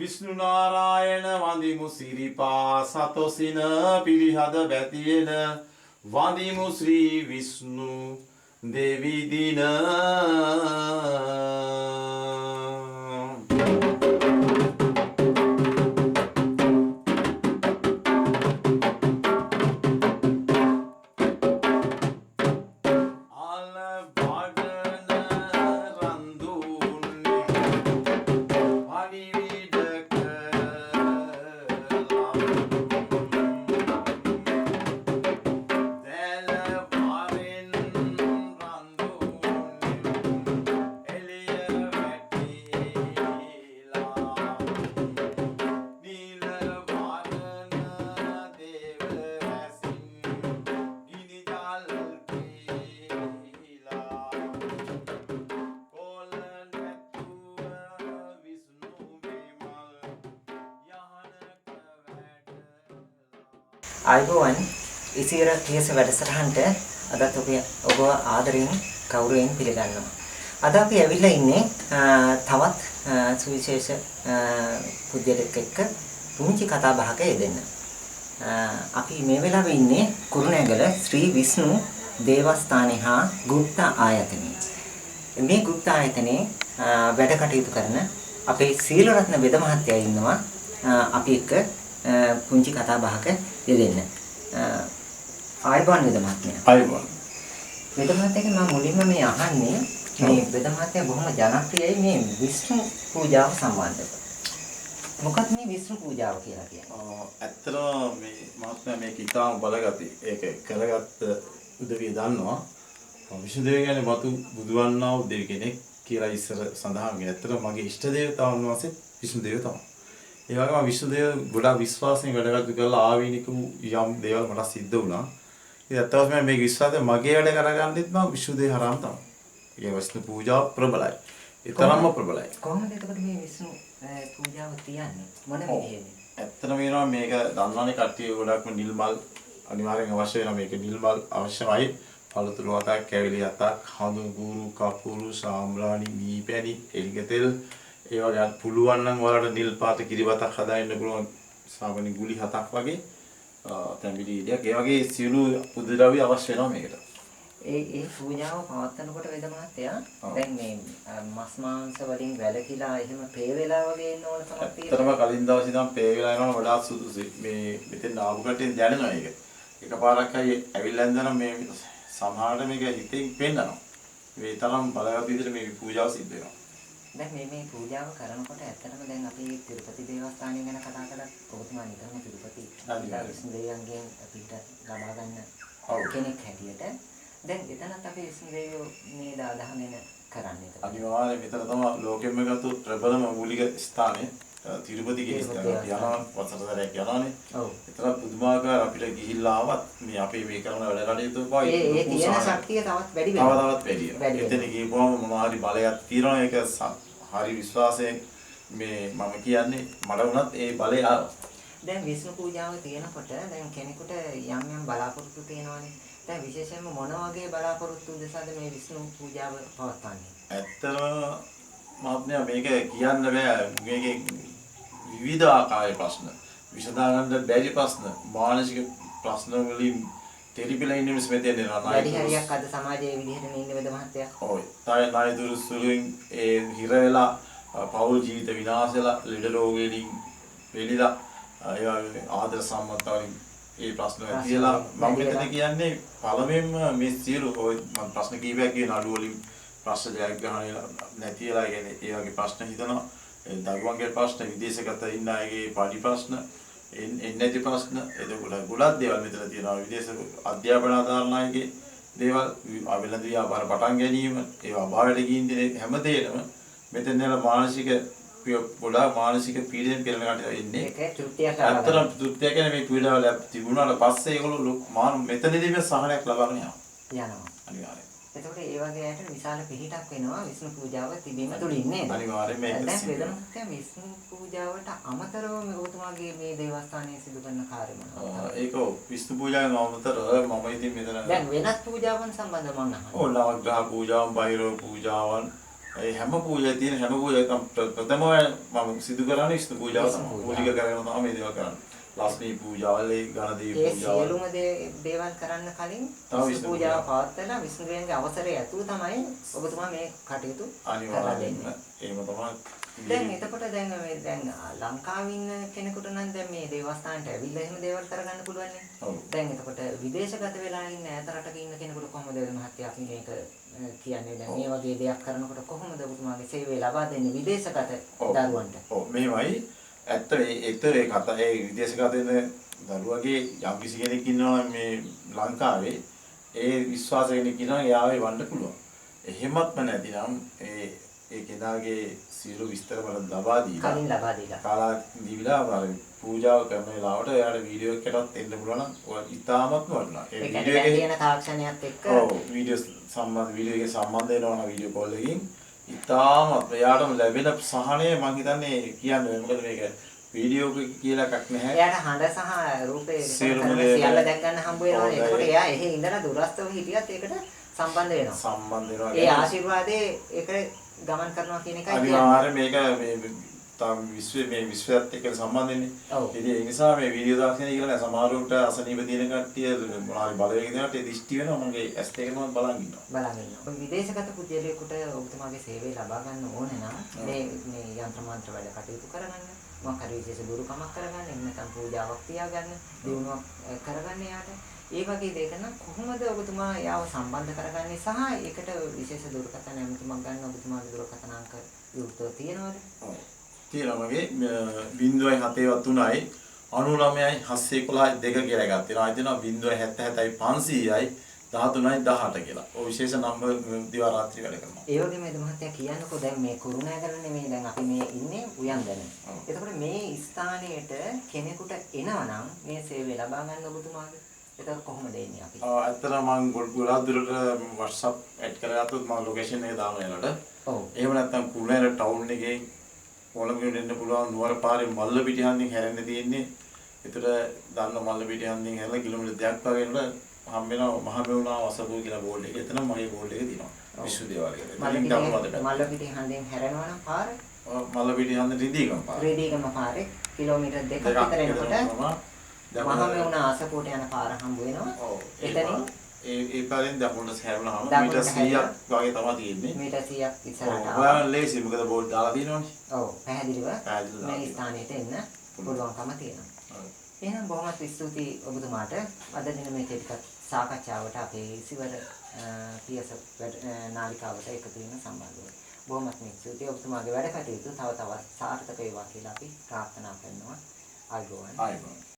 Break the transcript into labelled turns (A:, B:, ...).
A: විෂ්ණු නාරායණ වඳිමු සිරිපා සතොසින පිරිහද බැතියෙන වඳිමු ශ්‍රී විෂ්ණු දෙවි දින
B: අයිබෝවන් ඉසිර කියස වැඩසටහනට අදත් ඔබ ආදරයෙන් කවුරුවෙන් පිළිගන්නවා. අද අපි ඇවිල්ලා ඉන්නේ තවත් සුවිශේෂ පුද්ගලෙක් එක්ක පුංචි කතා බහක යෙදෙන්න. අපි මේ වෙලාවේ ඉන්නේ කුරුණෑගල ශ්‍රී විෂ්ණු දේවස්ථානයේ හා ගුප්ත ආයතනයේ. මේ ගුප්ත ආයතනයේ වැඩ කටයුතු කරන අපේ සීලරත්න වෙද මහත්තයා ඉන්නවා අපි එක්ක පුංචි කතා බහක යෙදෙන්න. ආයුබෝවන් වෙද මහත්මයා.
A: ආයුබෝවන්.
B: වෙද මහත්තයාගෙන් මම මුලින්ම මේ අහන්නේ මේ වෙද මහත්තයා බොහොම ජනප්‍රියයි මේ විෂ්ණු පූජාව සම්බන්ධව. මොකක්ද මේ විෂ්ණු පූජාව කියලා කියන්නේ?
A: ඇත්තටම මේ මහත්මයා මේක ඉතාම බලගති. ඒක කරගත්ත උදවිය දන්නවා. විෂ්ණු දේව කියන්නේ මතු බුදුවන්නා වූ දෙවි කෙනෙක් කියලා ඉස්සර සඳහන් වෙනවා. ඇත්තටම මගේ ඉෂ්ට දේවතාවුන් වහන්සේ විෂ්ණු දේව තමයි. ඒ වගේම විෂ්ණු දේව ගොඩාක් විශ්වාසයෙන් වැඩ කටයුතු කරලා ආවේනික යම් දේවල් මට සිද්ධ වුණා. ඒ අත්දැකීම මේ විශ්වාසය මගේ වැඩ කරගන්නෙත් මම විෂ්ණු දේව හරහාම තමයි. ඒ විෂ්ණු පූජාව ප්‍රබලයි. ඒ තරම්ම ප්‍රබලයි.
B: කොහොමද එතකොට මේ විෂ්ණු පූජාව තියන්නේ? මොන විදිහේද?
A: ඇත්තටම කියනවා මේක දන්නවනේ කට්ටිය ගොඩක්ම නිල් මල් අනිවාර්යෙන් අවශ්‍ය වෙනවා. මේක නිල් මල් අවශ්‍යමයි. පළතුරු අතක්, කැවිලි අතක්, හඳු කුරු, කපුරු, සාම්බ්‍රාණි, මීපැණි, එළිකතෙල් ඒ වගේ පුළුවන් නම් ඔයාලට නිල් පාට කිරිබතක් හදාන්න පුළුවන් සාමාන්‍ය ගුලි 7ක් වගේ තැඹිලි ඉඩයක් ඒ වගේ සියලු පුදුද්‍රව්‍ය අවශ්‍ය වෙනවා මේකට.
B: ඒ පූජාව පවත්වනකොට වෙද මහත්තයා දැන් මේ මස් මාංශ වලින් වැළකීලා එහෙම පේ වෙලා වගේ ඉන්න ඕන තමයි තියෙන්නේ.
A: ඇත්තටම කලින් දවසේ ඉඳන් පේ වෙලා යනවා වඩාත් සුදුසුයි. මේ මෙතෙන් ආපු කටින් දැනෙනවා ඒක. එකපාරක් අය ඇවිල්ලා ඉඳන් මේ සමහරට මේක හිතෙන් පෙන්නනවා. මේ තරම් බලවත් විදිහට මේ පූජාව සිද්ධ වෙනවා.
B: දැන් මේ පූජාව කරනකොට ඇත්තටම දැන් අපි තිරුපති දේවස්ථානය ගැන කතා කරලා ඔබතුමා නිතරම තිරුපති විෂ්ණු දෙවියන්ගෙන් අපිට ලබා ගන්න කෙනෙක් හැටියට දැන් එතනත් අපි විෂ්ණු දෙවියෝ නේද අදහගෙන කරන්නේ.
A: අනිවාර්යයෙන් මෙතන තමයි ලෝකෙම ගත්තු ප්‍රබලම මූලික ස්ථානය තිරුපති කියන ස්ථානය. යනවා වසරතරයක් යනවානේ. ඔව්. ඒතර පුදුමාකාර අපිට ගිහිල්ලා ආවත් මේ අපේ මේ කරන වැඩ කටයුතු පයි
B: ඒ තියෙන ශක්තිය තවත් වැඩි වෙනවා.
A: තවත් වැඩි වෙනවා. එතන ගිහුවම මොනවා හරි බලයක් තියෙනවා ඒක හරි විශ්වාසයෙන් මේ මම කියන්නේ මට වුණත් ඒ බලය ආවා.
B: දැන් විෂ්ණු පූජාව තියෙනකොට දැන් කෙනෙකුට යම් බලාපොරොත්තු තියෙනවානේ. දැන් විශේෂයෙන්ම මොන වගේ බලාපොරොත්තු උදෙසාද මේ විෂ්ණු පූජාව පවත්වන්නේ?
A: ඇත්තම මහත්මයා මේක කියන්න බෑ. මේකේ විවිධ ආකාරයේ ප්‍රශ්න විසඳා ගන්න බැරි ප්‍රශ්න මානසික ප්‍රශ්න වලින් තෙලිපිලා ඉන්න මිනිස් මෙතෙන් එනවා.
B: වැඩි හරියක් අද සමාජයේ විදිහට ඉන්නේ වෙද මහත්තයා?
A: ඔව්. තායි දුරු සුළුින් ඒ හිර වෙලා පෞල් ජීවිත විනාශ වෙලා ලෙඩ රෝග වලින් වෙලිලා ඒ වගේ ආදර සම්මතවලින් ඒ ප්‍රශ්න ඇතිලා මම මෙතන කියන්නේ පළවෙනිම මේ සියලු මම ප්‍රශ්න කීපයක් කියන අඩු වලින් ප්‍රශ්න ජයග්‍රහණය නැතිලා කියන්නේ ඒ වගේ ප්‍රශ්න හිතනවා. දරුවන්ගේ ප්‍රශ්න විදේශගත ඉන්න අයගේ පාඩි ප්‍රශ්න එන්නේ නැති ප්‍රශ්න එතකොට ගොඩක් දේවල් මෙතන තියෙනවා. විදේශ අධ්‍යාපන ආධාරණයගේ දේවල් වෙළඳ ව්‍යාපාර පටන් ගැනීම ඒවා අභාවයට ගින් දෙන හැමදේම මෙතන යන මානසික ගොඩාක් මානසික පීඩනයෙන් පෙළෙන කට ඉන්නේ.
B: ඒක තෘප්තියක්
A: අතරම තෘප්තිය කියන්නේ මේ පීඩාවල තිබුණාට පස්සේ ඒගොල්ලෝ මෙතනදී මේ සහනයක් ලබාගෙන
B: යනවා.
A: අනිවාර්යයෙන්.
B: එතකොට ඒ වගේ අයට විශාල පිහිටක් වෙනවා විෂ්ණු පූජාව තිබීම තුළින් නේද?
A: අනිවාර්යයෙන් මේක
B: දැන් වෙනමත් විෂ්ණු පූජාවට අමතරව ඔබතුමාගේ මේ දේවස්ථානයේ සිදු කරන කාර්ය මොනවද? ඒක
A: විෂ්ණු පූජාවෙන් අමතරව මම ඉතින් මෙතන
B: දැන් වෙනත් පූජාවන් සම්බන්ධව මම අහනවා.
A: ඔව් නවග්‍රහ පූජාවන්, බයිරෝ පූජාවන් ඒ හැම පූජාවේ තියෙන හැම පූජාවකම ප්‍රථමව මම සිදු කරන්නේ විෂ්ණු පූජාව තමයි. පූජික කරගෙන තමයි මේ දේවල් කරන්නේ. ලක්ෂ්මී පූජාවල්, ගණදේවී පූජාවල්.
B: ඒ සියලුම දේවල් කරන්න කලින් විෂ්ණු පූජාව පවත්වලා විෂ්ණුదేවන්ගේ අවසරය ඇතුව තමයි ඔබතුමා මේ කටයුතු කරලා දෙන්නේ.
A: එහෙම තමයි.
B: දැන් එතකොට දැන් ලංකාවේ ඉන්න කෙනෙකුට නම් දැන් මේ දේවස්ථානට ඇවිල්ලා එහෙම දේවල් කරගන්න පුළුවන් නේ.
A: ඔව්.
B: දැන් එතකොට විදේශගත වෙලා ඉන්න ඈත රටක ඉන්න කෙනෙකුට කොහොමද මහත්තයා අපි මේක කියන්නේ දැන් මේ වගේ දෙයක් කරනකොට කොහොමද ඔබතුමාගේ සේවය ලබා දෙන්නේ විදේශගත දරුවන්ට?
A: ඔව් මෙහෙමයි. ඇත්තට ඒ කතා ඒ විදේශගත වෙන දරුවගේ යම් කිසි කෙනෙක් ඉන්නවා මේ ලංකාවේ ඒ විශ්වාස කෙනෙක් ඉන්නවා එයාවේ වන්න පුළුවන්. එහෙමත්ම නැතිනම් ඒ කෙනාගේ සියලු විස්තර වල ලබා දීලා කාලා දීවිලා වර පූජාව කරන වෙලාවට එයාට වීඩියෝ එකකටත් එන්න පුළුවන් නම් ඔය ඉතාමත්ම වටිනවා. ඒ වීඩියෝ එකේ තියෙන තාක්ෂණයත් එක්ක ඔව් වීඩියෝ එකේ සම්බන්ධ වෙනවා නම් වීඩියෝ කෝල් එකකින් ඉතාමත් එයාටම ලැබෙන සහනය මම හිතන්නේ කියන්නේ මොකද මේක වීඩියෝ එක කියලා එකක් නැහැ. එයාට හඬ සහ රූපේ සියල්ල දැක් ගන්න හම්බ වෙනවානේ. ඒකට එයා එහෙ ඉඳලා දුරස්තව හිටියත් ඒකට සම්බන්ධ වෙනවා. ඒ ආශිර්වාදේ ඒක ගමන් කරනවා කියන එකයි කියන්නේ. අනිවාර්යයෙන් මේක මේ තාම විශ්වයත් එක්ක සම්බන්ධ වෙන්නේ. ඉතින් ඒ නිසා මේ වීඩියෝ දාක්ෂණය කියලා නෑ සමහරවිට අසනීප තියෙන කට්ටිය මොනවාරි බලවේග දෙනකොට ඒ දිෂ්ටි වෙනවා මගේ ඇස් දෙකම බලන් ඉන්නවා. ඔය විදේශගත පුද්ගලයෙකුට ඔබතුමාගේ සේවය ලබා ගන්න ඕනේ නම් මේ යంత్ర මන්ත්‍ර වැඩ කටයුතු කරගන්න මොකක් හරි විශේෂ ගුරුකමක් කරගන්න එහෙම නැත්නම් පූජාවක් තියාගන්න දිනුවක් කරගන්න යාට ඒ වගේ දෙයක නම් කොහොමද ඔබතුමා යාව සම්බන්ධ කරගන්නේ සහ ඒකට විශේෂ දුරකථන ඇමතුමක් ගන්න ඔබතුමාගේ දුරකථන අංක විවෘතව තියෙනවද? ඔව්. තියෙනවා මගේ 0.73යි 99යි 711යි 2 කියලා එකක් තියෙනවා. ආයෙත් දෙනවා 0.77යි 500යි 13යි 18 කියලා. ඔය විශේෂ නම්බර් දිවා රාත්‍රී වැඩ කරනවා. ඒ වගේම මේ මහත්තයා කියන්නකෝ දැන් මේ කුරුණෑගල නෙමෙයි දැන් අපි මේ ඉන්නේ උයන්දන. එතකොට මේ ස්ථානයට කෙනෙකුට එනවා නම් මේ සේවය ලබා ගන්න ඔබතුමාගේ ඒක කොහොමද එන්නේ අපි? ඇත්තටම මම ගොඩක් දුරට WhatsApp ඇඩ් කරගත්තොත් මම ලොකේෂන් එක දානවා එයාලට. ඔව්. එහෙම නැත්නම් කුරුණෑගල ටවුන් එකේ කොළඹින් එන්න පුළුවන් නුවර පාරේ මල්ල පිටිහන්දින් හැරෙන්න තියෙන්නේ. ඒතර දන්න මල්ල පිටිහන්දින් හැරලා කිලෝමීටර් 2ක් වගේ යනකොට හම් වෙනවා මහමෙවුනා වසපුව කියලා බෝඩ් එක. එතන මගේ බෝඩ් එක තියෙනවා. විශ්වවිද්‍යාලය කියලා. මල්ල පිටිහන්දින් හැරෙනවා නම් පාර මල්ල පිටිහන්දින් රිදීගම පාර. රිදීගම පාරේ කිලෝමීටර් 2ක් විතර එනකොට මහමෙවුනා ආසපුවට යන පාර හම්බ වෙනවා. ඔව්. එතනින් ඒ පාරෙන් දකුණට හැරුණාම මීටර් 100ක් වගේ තමයි තියෙන්නේ. මීටර් 100ක් ඉස්සරහට ආවා. ඔයාලා ලේසි මොකද බෝඩ් දාලා තියෙනවනේ. ඔව්. පැහැදිලිව මේ ස්ථානෙට එන්න පුළුවන්කම තියෙනවා. ඔව්. එහෙනම් බොහොමත් ස්තුතියි ඔබතුමාට අද දින මේ ටිකක් සාකච්ඡාවට අපේ ඉසිවර පියස නාලිකාවට එකතු වීම සම්බන්ධව. බොහොමත් ස්තුතියි ඔබතුමාගේ වැඩ කටයුතු තව තවත් සාර්ථක වේවා කියලා අපි ප්‍රාර්ථනා කරනවා. ආයුබෝවන්.